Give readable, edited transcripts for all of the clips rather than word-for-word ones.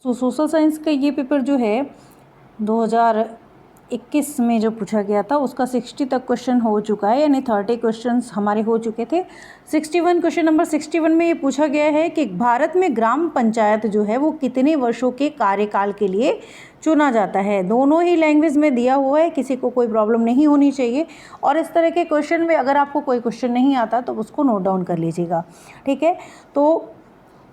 Social science का ये paper जो है 2021 में जो पूछा गया था उसका 60 तक क्वेश्चन हो चुका है, यानी 30 क्वेश्चंस हमारे हो चुके थे। 61 क्वेश्चन नंबर 61 में ये पूछा गया है कि भारत में ग्राम पंचायत जो है वो कितने वर्षों के कार्यकाल के लिए चुना जाता है। दोनों ही लैंग्वेज में दिया हुआ है, किसी को कोई प्रॉब्लम नहीं होनी चाहिए। और इस तरह के क्वेश्चन में अगर आपको कोई क्वेश्चन नहीं आता तो उसको नोट डाउन कर लीजिएगा, ठीक है। तो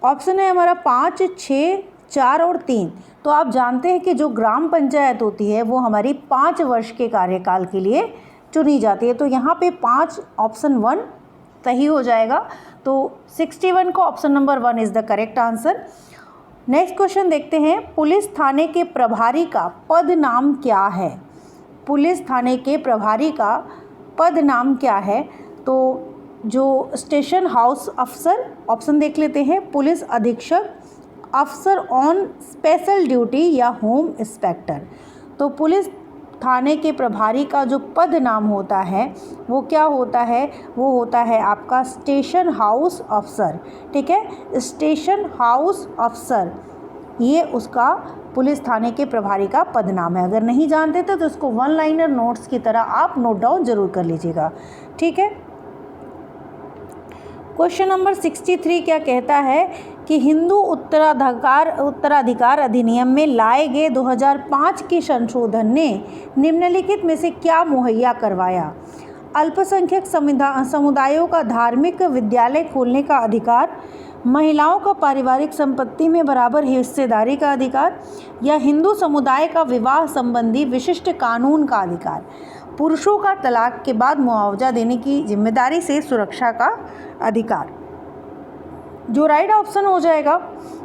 ऑप्शन है हमारा 5, 6, 4 और 3। तो आप जानते हैं कि जो ग्राम पंचायत होती है वो हमारी 5 वर्ष के कार्यकाल के लिए चुनी जाती है। तो यहाँ पे 5 ऑप्शन 1 सही हो जाएगा। तो 61 का option number 1 is the correct answer. Next question देखते हैं, पुलिस थाने के प्रभारी का पद नाम क्या है। पुलिस थाने के प्रभारी का पद नाम क्या है। तो जो स्टेशन हाउस अफसर, ऑप्शन देख लेते हैं, पुलिस अधीक्षक, अफसर ऑन स्पेशल ड्यूटी या होम इंस्पेक्टर। तो पुलिस थाने के प्रभारी का जो पद नाम होता है वो क्या होता है, वो होता है आपका स्टेशन हाउस अफसर, ठीक है। स्टेशन हाउस अफसर ये उसका पुलिस थाने के प्रभारी का पद नाम है। अगर नहीं जानते तो इसको वन लाइनर नोट्स की तरह आप नोट डाउन जरूर कर लीजिएगा, ठीक है। क्वेश्चन नंबर 63 क्या कहता है कि हिंदू उत्तराधिकार अधिनियम में लाए गए 2005 के संशोधन ने निम्नलिखित में से क्या मुहैया करवाया। अल्पसंख्यक समुदायों का धार्मिक विद्यालय खोलने का अधिकार, महिलाओं का पारिवारिक संपत्ति में बराबर हिस्सेदारी का अधिकार, या हिंदू समुदाय का विवाह संबंधी विशिष्ट कानून का अधिकार, पुरुषों का तलाक के बाद मुआवजा देने की जिम्मेदारी से सुरक्षा का अधिकार। जो राइट ऑप्शन हो जाएगा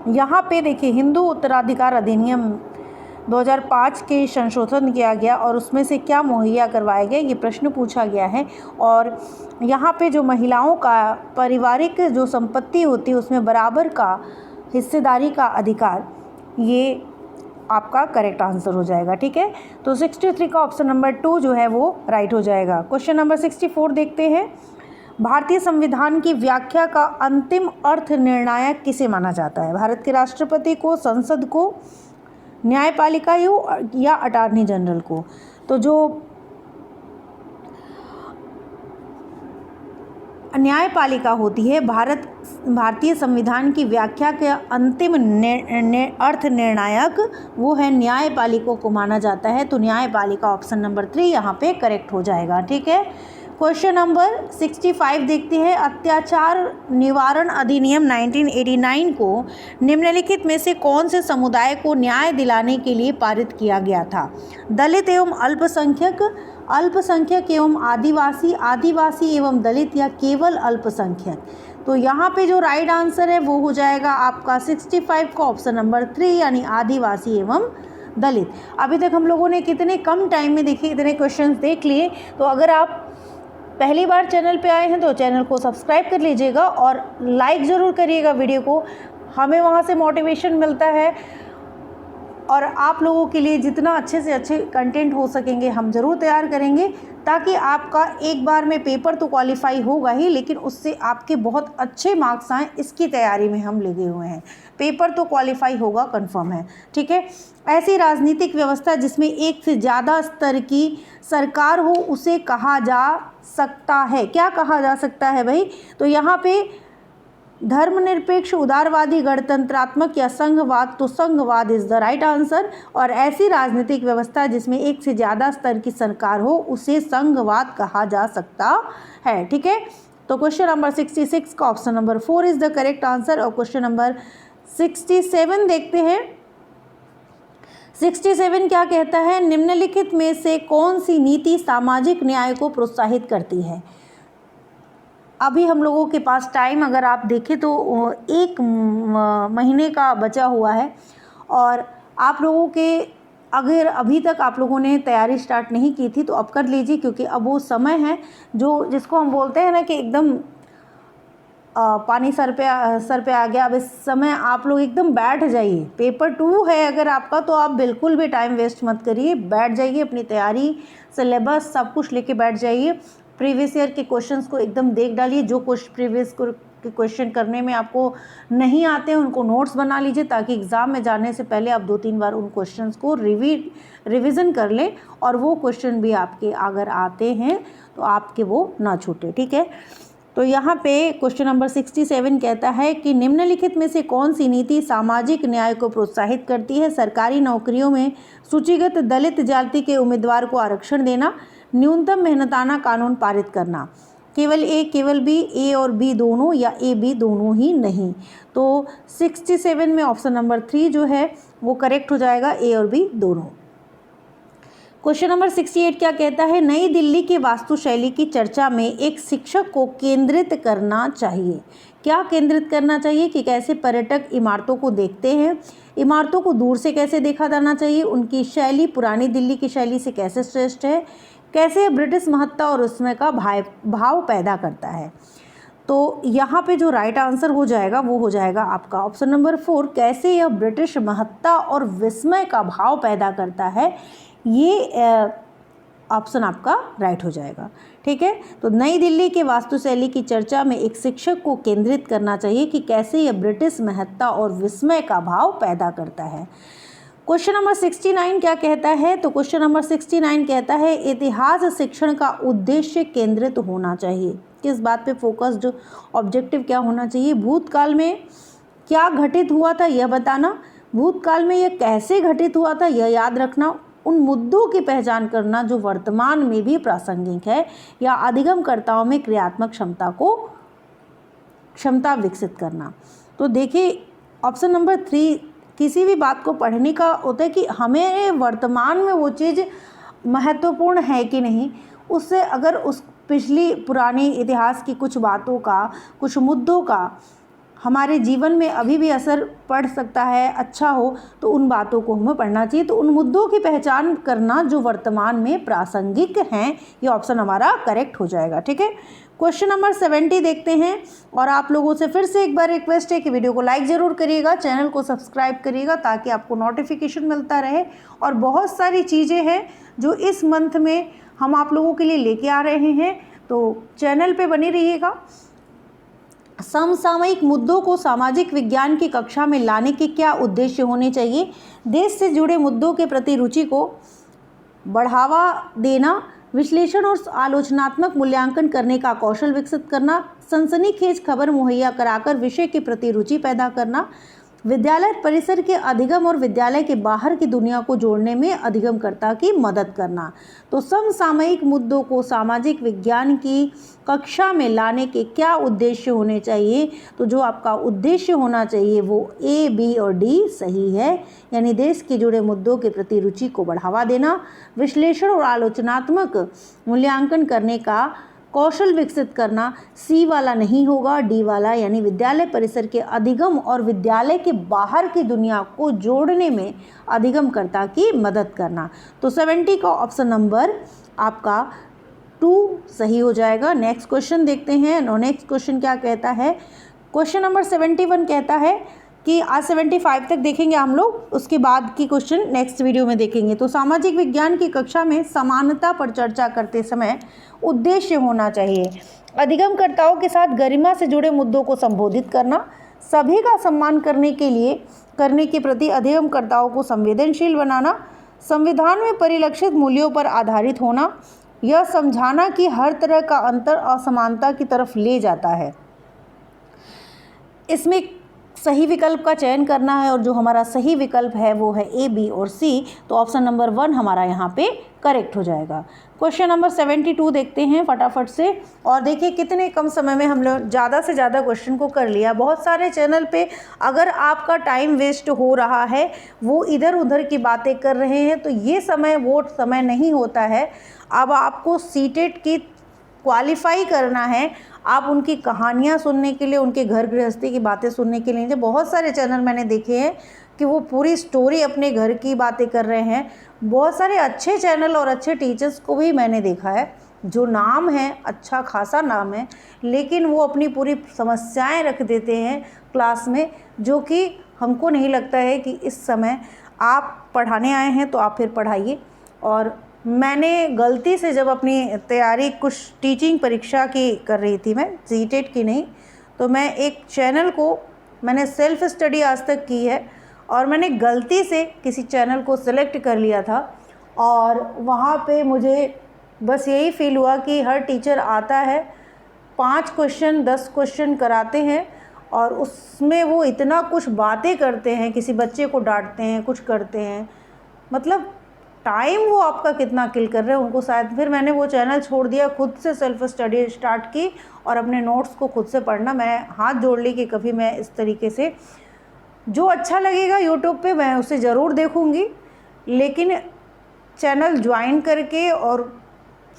यहाँ पे देखिए, हिंदू उत्तराधिकार अधिनियम 2005 के संशोधन किया गया और उसमें से क्या मुहैया करवाया गया, ये प्रश्न पूछा गया है। और यहाँ पे जो महिलाओं का पारिवारिक जो संपत्ति होती है उसमें बराबर का हिस्सेदारी का अधिकार, ये आपका करेक्ट आंसर हो जाएगा, ठीक है। तो 63 का ऑप्शन नंबर 2 जो है वो राइट हो जाएगा। क्वेश्चन नंबर 64 देखते हैं, भारतीय संविधान की व्याख्या का अंतिम अर्थ निर्णायक किसे माना जाता है। भारत के राष्ट्रपति को, संसद को, न्यायपालिका या अटॉर्नी जनरल को। तो जो न्यायपालिका होती है, भारतीय संविधान की व्याख्या के अंतिम अर्थ निर्णायक वो है न्यायपालिका को माना जाता है। तो न्यायपालिका ऑप्शन नंबर 3 यहाँ पे करेक्ट हो जाएगा, ठीक है। क्वेश्चन नंबर 65 देखते हैं, अत्याचार निवारण अधिनियम 1989 को निम्नलिखित में से कौन से समुदाय को न्याय दिलाने के लिए पारित किया गया था। दलित एवं अल्पसंख्यक, अल्पसंख्यक एवं आदिवासी, आदिवासी एवं दलित, या केवल अल्पसंख्यक। तो यहाँ पे जो राइट आंसर है वो हो जाएगा आपका 65 का ऑप्शन नंबर 3 यानी आदिवासी एवं दलित। अभी तक हम लोगों ने कितने कम टाइम में देखिए इतने क्वेश्चंस देख लिए। तो अगर आप पहली बार चैनल पे आए हैं तो चैनल को सब्सक्राइब कर लीजिएगा और लाइक ज़रूर करिएगा वीडियो को, हमें वहाँ से मोटिवेशन मिलता है। और आप लोगों के लिए जितना अच्छे से अच्छे कंटेंट हो सकेंगे हम ज़रूर तैयार करेंगे, ताकि आपका एक बार में पेपर तो क्वालिफाई होगा ही, लेकिन उससे आपके बहुत अच्छे मार्क्स आएँ, इसकी तैयारी में हम लगे हुए हैं। पेपर तो क्वालिफाई होगा, कंफर्म है, ठीक है। ऐसी राजनीतिक व्यवस्था जिसमें एक से ज़्यादा स्तर की सरकार हो उसे कहा जा सकता है। क्या कहा जा सकता है भाई? तो यहाँ पे धर्मनिरपेक्ष, उदारवादी, गणतंत्रात्मक या संघवाद। तो संघवाद इज़ द राइट आंसर। और ऐसी राजनीतिक व्यवस्था जिसमें एक से ज़्यादा स्तर की सरकार हो उसे संघवाद कहा जा सकता है, ठीक है। तो क्वेश्चन नंबर 66 का option number 4 is the correct answer. और क्वेश्चन नंबर 67 देखते हैं, 67 क्या कहता है, निम्नलिखित में से कौन सी नीति सामाजिक न्याय को प्रोत्साहित करती है। अभी हम लोगों के पास टाइम अगर आप देखें तो 1 महीने का बचा हुआ है, और आप लोगों के अगर अभी तक आप लोगों ने तैयारी स्टार्ट नहीं की थी तो अब कर लीजिए, क्योंकि अब वो समय है जो जिसको हम बोलते हैं ना कि एकदम पानी सर पे आ गया। अब इस समय आप लोग एकदम बैठ जाइए। पेपर 2 है अगर आपका, तो आप बिल्कुल भी टाइम वेस्ट मत करिए, बैठ जाइए, अपनी तैयारी, सिलेबस सब कुछ लेके बैठ जाइए। प्रीवियस ईयर के क्वेश्चंस को एकदम देख डालिए, जो प्रीवियस के क्वेश्चन करने में आपको नहीं आते हैं उनको नोट्स बना लीजिए, ताकि एग्ज़ाम में जाने से पहले आप 2-3 बार उन क्वेश्चंस को रिवीजन कर लें और वो क्वेश्चन भी आपके अगर आते हैं तो आपके वो ना छूटे। ठीक है, तो यहाँ पे क्वेश्चन नंबर 67 कहता है कि निम्नलिखित में से कौन सी नीति सामाजिक न्याय को प्रोत्साहित करती है? सरकारी नौकरियों में सूचीगत दलित जाति के उम्मीदवार को आरक्षण देना, न्यूनतम मेहनताना कानून पारित करना। केवल ए, केवल बी, ए और बी दोनों या ए बी दोनों ही नहीं। तो 67 में ऑप्शन नंबर 3 जो है वो करेक्ट हो जाएगा, ए और बी दोनों। क्वेश्चन नंबर 68 क्या कहता है? नई दिल्ली की वास्तुशैली की चर्चा में एक शिक्षक को केंद्रित करना चाहिए। क्या केंद्रित करना चाहिए? कि कैसे पर्यटक इमारतों को देखते हैं, इमारतों को दूर से कैसे देखा जाना चाहिए, उनकी शैली पुरानी दिल्ली की शैली से कैसे श्रेष्ठ है, कैसे ब्रिटिश महत्ता और उसमें का भाव पैदा करता है। तो यहाँ पे जो राइट आंसर हो जाएगा वो हो जाएगा आपका ऑप्शन नंबर 4, कैसे यह ब्रिटिश महत्ता और विस्मय का भाव पैदा करता है। ये ऑप्शन आपका राइट हो जाएगा। ठीक है, तो नई दिल्ली के वास्तुशैली की चर्चा में एक शिक्षक को केंद्रित करना चाहिए कि कैसे यह ब्रिटिश महत्ता और विस्मय का भाव पैदा करता है। क्वेश्चन नंबर 69 क्या कहता है? तो क्वेश्चन नंबर 69 कहता है इतिहास शिक्षण का उद्देश्य केंद्रित होना चाहिए। किस बात पे फोकस्ड, ऑब्जेक्टिव क्या होना चाहिए? भूतकाल में क्या घटित हुआ था यह बताना, भूतकाल में यह कैसे घटित हुआ था यह याद रखना, उन मुद्दों की पहचान करना जो वर्तमान में भी प्रासंगिक है, या अधिगमकर्ताओं में क्रियात्मक क्षमता विकसित करना। तो देखिए ऑप्शन नंबर 3 किसी भी बात को पढ़ने का होता है कि हमें वर्तमान में वो चीज़ महत्वपूर्ण है कि नहीं, उससे अगर उस पिछली पुरानी इतिहास की कुछ बातों का, कुछ मुद्दों का हमारे जीवन में अभी भी असर पड़ सकता है, अच्छा हो, तो उन बातों को हमें पढ़ना चाहिए। तो उन मुद्दों की पहचान करना जो वर्तमान में प्रासंगिक हैं, ये ऑप्शन हमारा करेक्ट हो जाएगा। ठीक है, क्वेश्चन नंबर 70 देखते हैं। और आप लोगों से फिर से एक बार रिक्वेस्ट है कि वीडियो को लाइक ज़रूर करिएगा, चैनल को सब्सक्राइब करिएगा ताकि आपको नोटिफिकेशन मिलता रहे। और बहुत सारी चीज़ें हैं जो इस मंथ में हम आप लोगों के लिए लेके आ रहे हैं, तो चैनल पे बने रहिएगा। समसामयिक मुद्दों को सामाजिक विज्ञान की कक्षा में लाने के क्या उद्देश्य होने चाहिए? देश से जुड़े मुद्दों के प्रति रुचि को बढ़ावा देना, विश्लेषण और आलोचनात्मक मूल्यांकन करने का कौशल विकसित करना, सनसनीखेज खबर मुहैया कराकर विषय के प्रति रुचि पैदा करना, विद्यालय परिसर के अधिगम और विद्यालय के बाहर की दुनिया को जोड़ने में अधिगमकर्ता की मदद करना। तो समसामयिक मुद्दों को सामाजिक विज्ञान की कक्षा में लाने के क्या उद्देश्य होने चाहिए? तो जो आपका उद्देश्य होना चाहिए वो ए, बी और डी सही है, यानी देश के जुड़े मुद्दों के प्रति रुचि को बढ़ावा देना, विश्लेषण और आलोचनात्मक मूल्यांकन करने का कौशल विकसित करना। सी वाला नहीं होगा, डी वाला, यानी विद्यालय परिसर के अधिगम और विद्यालय के बाहर की दुनिया को जोड़ने में अधिगमकर्ता की मदद करना। तो 70 का ऑप्शन नंबर आपका 2 सही हो जाएगा। नेक्स्ट क्वेश्चन देखते हैं। नेक्स्ट क्वेश्चन क्या कहता है? क्वेश्चन नंबर 71 कहता है कि आज 75 तक देखेंगे हम लोग, उसके बाद की क्वेश्चन नेक्स्ट वीडियो में देखेंगे। तो सामाजिक विज्ञान की कक्षा में समानता पर चर्चा करते समय उद्देश्य होना चाहिए अधिगमकर्ताओं के साथ गरिमा से जुड़े मुद्दों को संबोधित करना, सभी का सम्मान करने के प्रति अधिगमकर्ताओं को संवेदनशील बनाना, संविधान में परिलक्षित मूल्यों पर आधारित होना, यह समझाना कि हर तरह का अंतर असमानता की तरफ ले जाता है। इसमें सही विकल्प का चयन करना है और जो हमारा सही विकल्प है वो है ए, बी और सी। तो ऑप्शन नंबर 1 हमारा यहाँ पे करेक्ट हो जाएगा। क्वेश्चन नंबर 72 देखते हैं फटाफट से। और देखिए कितने कम समय में हम लोग ज़्यादा से ज़्यादा क्वेश्चन को कर लिया। बहुत सारे चैनल पे अगर आपका टाइम वेस्ट हो रहा है, वो इधर उधर की बातें कर रहे हैं, तो ये समय वो समय नहीं होता है। अब आपको सीटेट की क्वालिफाई करना है, आप उनकी कहानियाँ सुनने के लिए, उनके घर गृहस्थी की बातें सुनने के लिए, बहुत सारे चैनल मैंने देखे हैं कि वो पूरी स्टोरी अपने घर की बातें कर रहे हैं। बहुत सारे अच्छे चैनल और अच्छे टीचर्स को भी मैंने देखा है जो नाम है, अच्छा खासा नाम है, लेकिन वो अपनी पूरी समस्याएं रख देते हैं क्लास में, जो कि हमको नहीं लगता है कि इस समय आप पढ़ाने आए हैं तो आप फिर पढ़ाइए। और मैंने गलती से जब अपनी तैयारी कुछ टीचिंग परीक्षा की कर रही थी, मैं सीटेट की नहीं, तो मैं एक चैनल को मैंने सेल्फ स्टडी आज तक की है और मैंने गलती से किसी चैनल को सिलेक्ट कर लिया था और वहाँ पे मुझे बस यही फील हुआ कि हर टीचर आता है 5 क्वेश्चन 10 क्वेश्चन कराते हैं और उसमें वो इतना कुछ बातें करते हैं, किसी बच्चे को डांटते हैं, कुछ करते हैं, मतलब टाइम वो आपका कितना किल कर रहे हैं उनको शायद। फिर मैंने वो चैनल छोड़ दिया, खुद से सेल्फ स्टडी स्टार्ट की और अपने नोट्स को खुद से पढ़ना। मैं हाथ जोड़ ली कि कभी मैं इस तरीके से जो अच्छा लगेगा यूट्यूब पे मैं उसे ज़रूर देखूँगी, लेकिन चैनल ज्वाइन करके और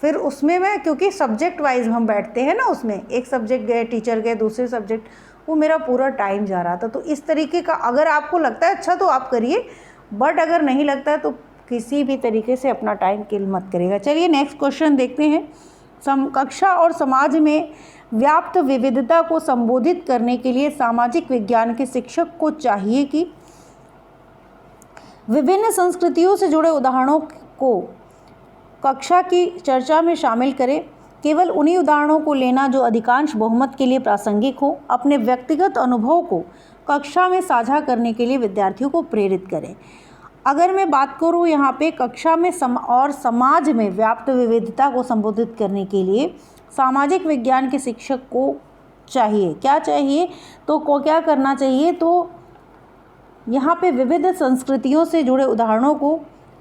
फिर उसमें मैं, क्योंकि सब्जेक्ट वाइज हम बैठते हैं ना, उसमें एक सब्जेक्ट गए, टीचर गए, दूसरे सब्जेक्ट, वो मेरा पूरा टाइम जा रहा था। तो इस तरीके का अगर आपको लगता है अच्छा तो आप करिए, बट अगर नहीं लगता है तो किसी भी तरीके से अपना टाइम किल मत करिएगा। चलिए नेक्स्ट क्वेश्चन देखते हैं। कक्षा और समाज में व्याप्त विविधता को संबोधित करने के लिए सामाजिक विज्ञान के शिक्षक को चाहिए कि विभिन्न संस्कृतियों से जुड़े उदाहरणों को कक्षा की चर्चा में शामिल करें। केवल उन्हीं उदाहरणों को लेना जो अधिकांश बहुमत के लिए प्रासंगिक हो। अपने व्यक्तिगत अनुभव को कक्षा में साझा करने के लिए विद्यार्थियों को प्रेरित करें। अगर मैं बात करूं यहाँ पे कक्षा में और समाज में व्याप्त विविधता को संबोधित करने के लिए सामाजिक विज्ञान के शिक्षक को चाहिए, क्या चाहिए, तो को क्या करना चाहिए, तो यहाँ पे विविध संस्कृतियों से जुड़े उदाहरणों को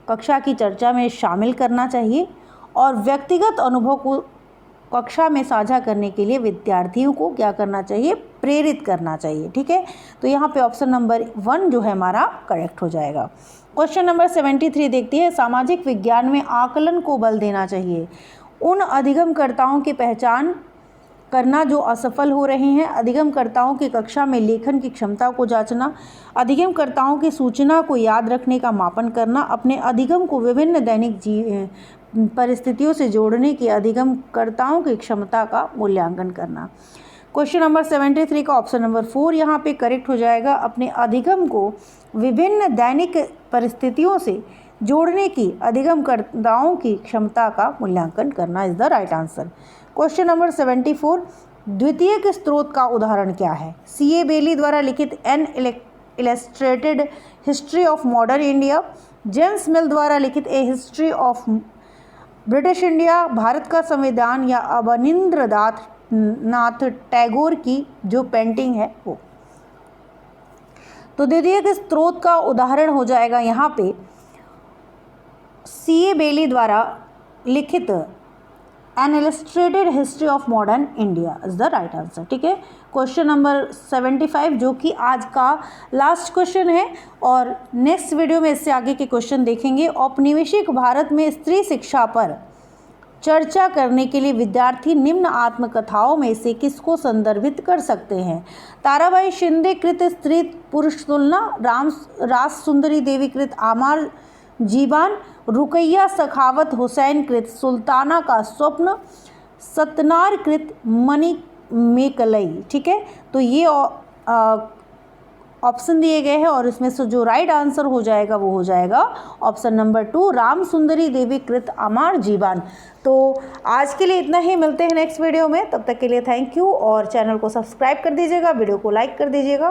कक्षा की चर्चा में शामिल करना चाहिए और व्यक्तिगत अनुभव को कक्षा में साझा करने के लिए विद्यार्थियों को क्या करना चाहिए, प्रेरित करना चाहिए। ठीक है, तो यहाँ पे ऑप्शन नंबर 1 जो है हमारा करेक्ट हो जाएगा। क्वेश्चन नंबर 73 देखते हैं। सामाजिक विज्ञान में आकलन को बल देना चाहिए। उन अधिगमकर्ताओं की पहचान करना जो असफल हो रहे हैं, अधिगमकर्ताओं की कक्षा में लेखन की क्षमता को जांचना, अधिगमकर्ताओं की सूचना को याद रखने का मापन करना, अपने अधिगम को विभिन्न दैनिक परिस्थितियों से जोड़ने की अधिगमकर्ताओं की क्षमता का मूल्यांकन करना। क्वेश्चन नंबर 73 का ऑप्शन नंबर 4 यहाँ पे करेक्ट हो जाएगा। अपने अधिगम को विभिन्न दैनिक परिस्थितियों से जोड़ने की अधिगमकर्ताओं की क्षमता का मूल्यांकन करना is the right answer. Question number 74 द्वितीयक स्रोत का उदाहरण क्या है। C.A. बेली द्वारा लिखित an illustrated history of modern India, James Mill द्वारा लिखित a history of British India, Bharat का संविधान, या अवनींद्रनाथ टैगोर की जो पेंटिंग है वो। तो द्वितीयक स्रोत का उदाहरण हो जाएगा यहाँ पे C.A. बेली द्वारा लिखित an illustrated history of modern India is the right answer. ठीक है, क्वेश्चन नंबर 75 जो कि आज का लास्ट क्वेश्चन है और नेक्स्ट वीडियो में इससे आगे के क्वेश्चन देखेंगे। औपनिवेशिक भारत में स्त्री शिक्षा पर चर्चा करने के लिए विद्यार्थी निम्न आत्मकथाओं में से किसको संदर्भित कर सकते हैं। ताराबाई शिंदे कृत स्त्री पुरुष तुलना, रास सुंदरी देवी कृत आमार जीबान, रुकैया सखावत हुसैन कृत सुल्ताना का स्वप्न, सतनार कृत मणि मेकलई। ठीक है, तो ये ऑप्शन दिए गए हैं और इसमें से जो राइट आंसर हो जाएगा वो हो जाएगा ऑप्शन नंबर 2 राम सुंदरी देवी कृत अमार जीवन। तो आज के लिए इतना ही, मिलते हैं नेक्स्ट वीडियो में, तब तक के लिए थैंक यू और चैनल को सब्सक्राइब कर दीजिएगा, वीडियो को लाइक कर दीजिएगा।